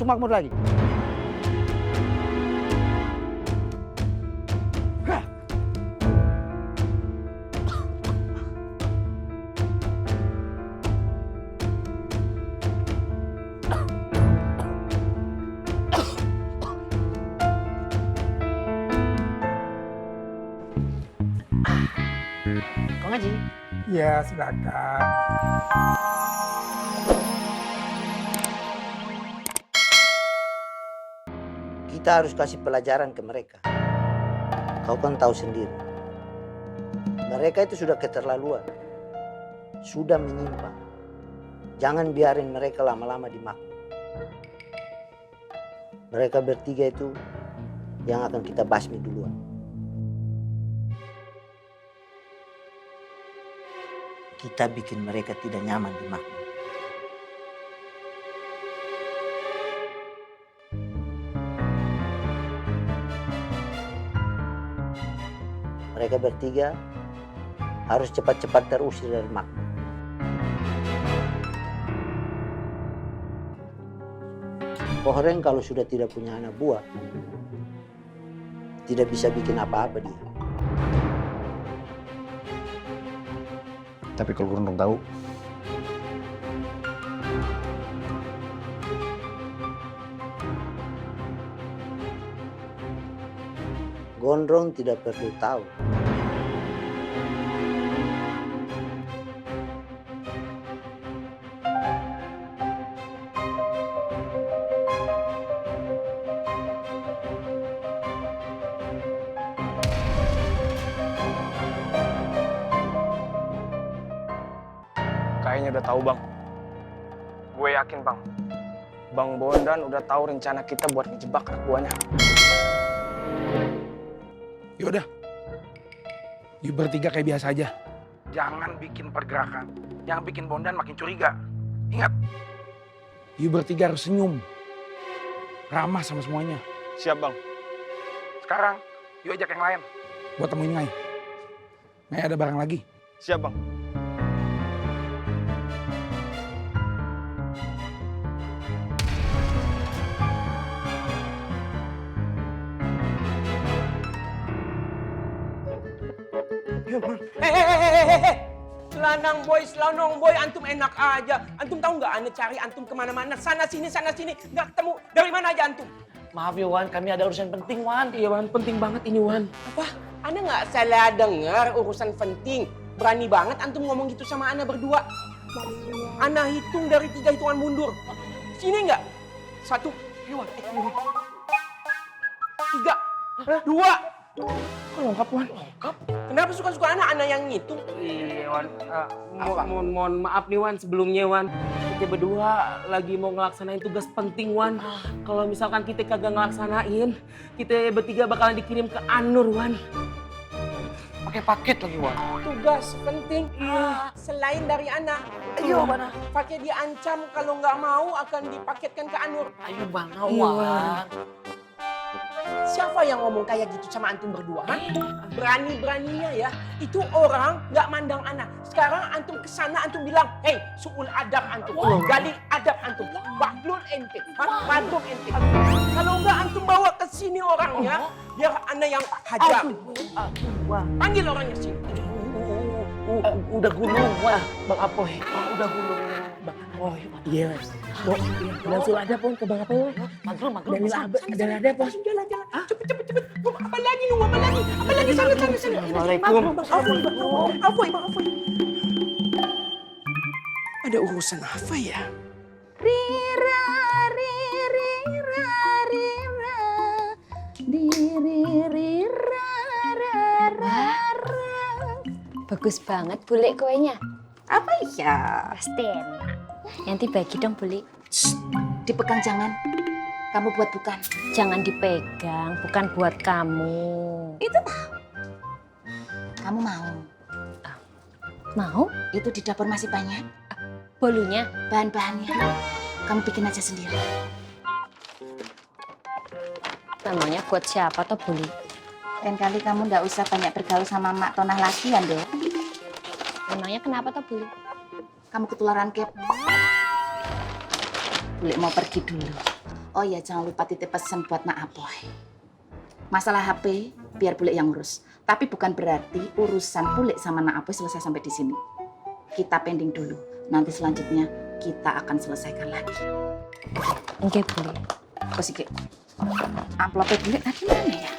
masuk makmur lagi. Kong Haji. Ya, silakan. Kita harus kasih pelajaran ke mereka. Kau kan tahu sendiri. Mereka itu sudah keterlaluan. Sudah menyimpang. Jangan biarin mereka lama-lama di makmur. Mereka bertiga itu yang akan kita basmi duluan. Kita bikin mereka tidak nyaman di makmur. Mereka bertiga harus cepat-cepat terusir dari makmur. Pohoreng kalau sudah tidak punya anak buah, tidak bisa bikin apa-apa dia. Tapi kalau Gondrong tahu, Gondrong tidak perlu tahu. Kayaknya udah tahu, Bang. Gue yakin, Bang. Bang Bondan udah tahu rencana kita buat ngejebak anak buahnya. Yaudah. You bertiga kayak biasa aja. Jangan bikin pergerakan yang bikin Bondan makin curiga. Ingat, you bertiga harus senyum. Ramah sama semuanya. Siap, Bang. Sekarang, you ajak yang lain. Buat temuin Ngai. Ngai ada barang lagi. Siap, Bang. Selanang boy, antum enak aja. Antum tahu nggak, ane cari antum kemana-mana, sana sini, nggak ketemu. Dari mana aja antum? Maaf ya Wan, kami ada urusan penting Wan. Iya Wan, penting banget ini Wan. Apa? Ane nggak salah dengar urusan penting. Berani banget antum ngomong gitu sama Ana berdua. Ana hitung dari 3 hitungan mundur. Sini nggak? 1, 2, 3, 2. Kok lengkap Wan? Lengkap? Kenapa suka-suka anak yang ngitung? Iya Wan, mohon maaf nih Wan sebelumnya Wan. Kita berdua lagi mau ngelaksanain tugas penting Wan. Kalau misalkan kita kagak ngelaksanain, kita bertiga bakalan dikirim ke Anur Wan. Pakai paket lagi Wan. Tugas penting? Iya. Selain dari anak. Ayo mana? Pakai diancam kalau nggak mau akan dipaketkan ke Anur. Ayo bangga Iya, Wan. Siapa yang ngomong kayak gitu sama antum berdua? Ha? Berani-beraninya ya. Itu orang nggak mandang anak. Sekarang antum kesana antum bilang, hey, suul adab antum. Gali adab antum. Bahlul ente. Bantum ente. Kalau nggak antum bawa ke sini orangnya, biar ana yang hajar. Panggil orangnya sini. Udah gulung Wan, Bang Apoy. Udah gulung Bang Apoy. Iya, Bo, langsung ada pun ke Bang Apoy. Magrul. Ada pun. Jalan. Cepet. Apa lagi? Sana. Assalamualaikum. Apoy. Ada urusan apa ya? Rira, dirira, bagus banget bule kuenya. Apa ya? Pasti enak. Nanti bagi dong bule. Dipegang jangan. Kamu buat bukan. Jangan dipegang, bukan buat kamu. Itu kamu mau? Mau? Itu di dapur masih banyak. Bolunya? Bahan-bahannya. Kamu bikin aja sendiri. Namanya buat siapa toh bule? Lain kali kamu nggak usah banyak bergaul sama Mak Tonah lagi ya, Dek. Emangnya kenapa toh bule? Kamu ketularan kep. Bule mau pergi dulu. Oh ya, jangan lupa titip pesan buat Nak Apoy. Masalah HP biar Bule yang urus. Tapi bukan berarti urusan Bule sama Nak Apoy selesai sampai di sini. Kita pending dulu. Nanti selanjutnya kita akan selesaikan lagi. Oke, Buli. Terus iki. Amplopnya Bule tadi mana ya?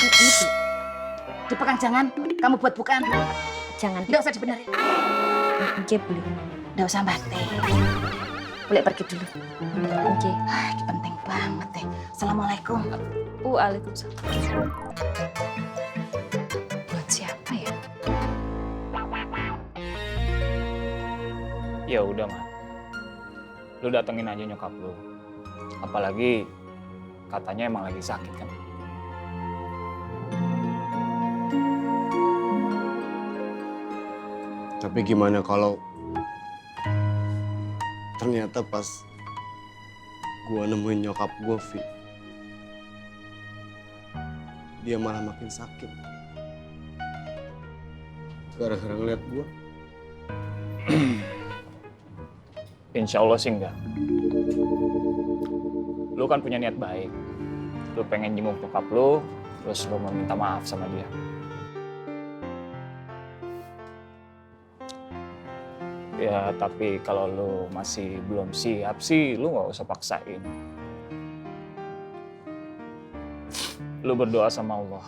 Ini Bu. Dipegang jangan. Kamu buat bukaan. Jangan. Nggak usah dibenerin. Oke, Buli. Nggak usah batin. Boleh pergi dulu. Oke. Ah, ini penting banget deh. Assalamualaikum. Waalaikumsalam. Buat siapa ya? Ya udah, Mat. Lu datengin aja nyokap lu. Apalagi katanya emang lagi sakit kan. Tapi gimana kalau ternyata pas gua nemuin nyokap gua, Vi, dia malah makin sakit. Gara-gara ngeliat gua. Insya Allah sih enggak. Lu kan punya niat baik. Lu pengen jenguk nyokap lu, terus lu mau minta maaf sama dia. Ya, tapi kalau lu masih belum siap sih, lu nggak usah paksain. Lu berdoa sama Allah,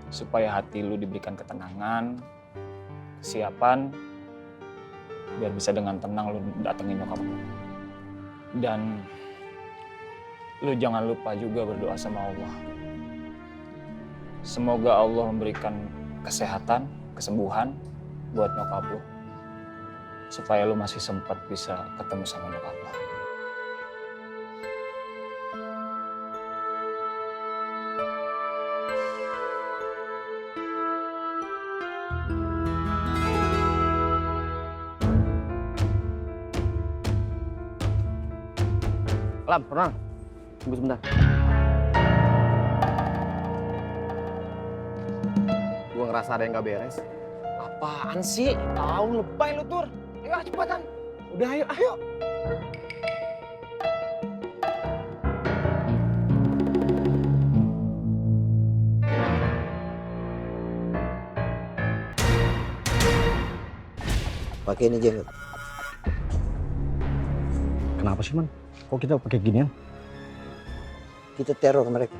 supaya hati lu diberikan ketenangan, kesiapan, biar bisa dengan tenang lu datengin nyokap lu. Dan lu jangan lupa juga berdoa sama Allah. Semoga Allah memberikan kesehatan, kesembuhan buat nyokap lu. Supaya lu masih sempat bisa ketemu sama nyokap lu. Lam, pernah? Tunggu sebentar. Gua ngerasa ada yang gak beres. Apaan sih? Tahu lebay lu, Tur. Ayo cepetan. Udah ayo, ayo. Pakai ini jenggot. Kenapa sih, Man? Kok kita pakai ginian? Kita teror mereka.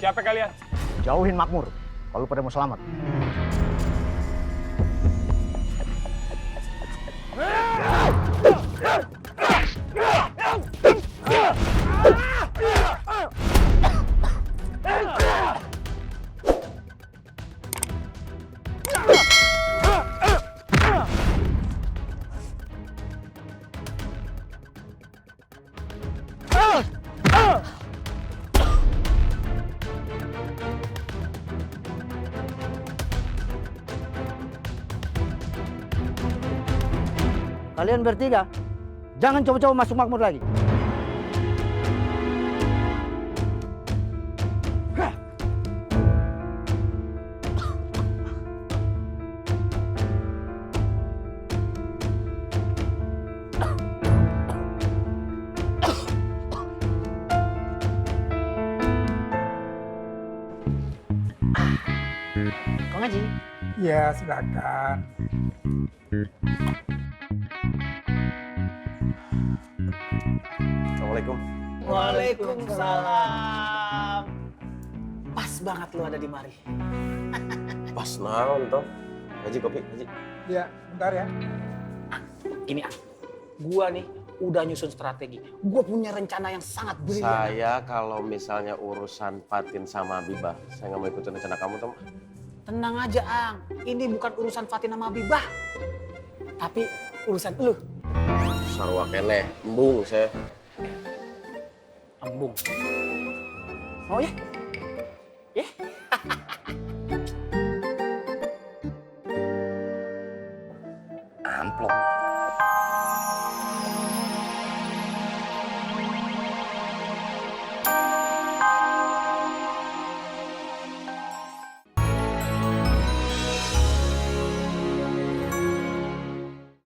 Siapa kalian? Jauhin Makmur, kalau pada mau selamat. Kalian bertiga, jangan coba-coba masuk makmur lagi. Kok ngaji? Ya, silakan. Assalamualaikum. Waalaikumsalam. Pas banget lu ada di mari. Pas naon toh? Haji kopi, Haji. Ya, bentar ya. Ini gua nih udah nyusun strategi. Gua punya rencana yang sangat brilian. Saya kalau misalnya urusan Fatin sama Bibah, saya nggak mau ikutin rencana kamu, Tom. Tenang aja, Ang. Ini bukan urusan Fatin sama Bibah. Tapi urusan lu. Sarwa keneh, embung saya. sambung. Mau ya? Ya? Amplop.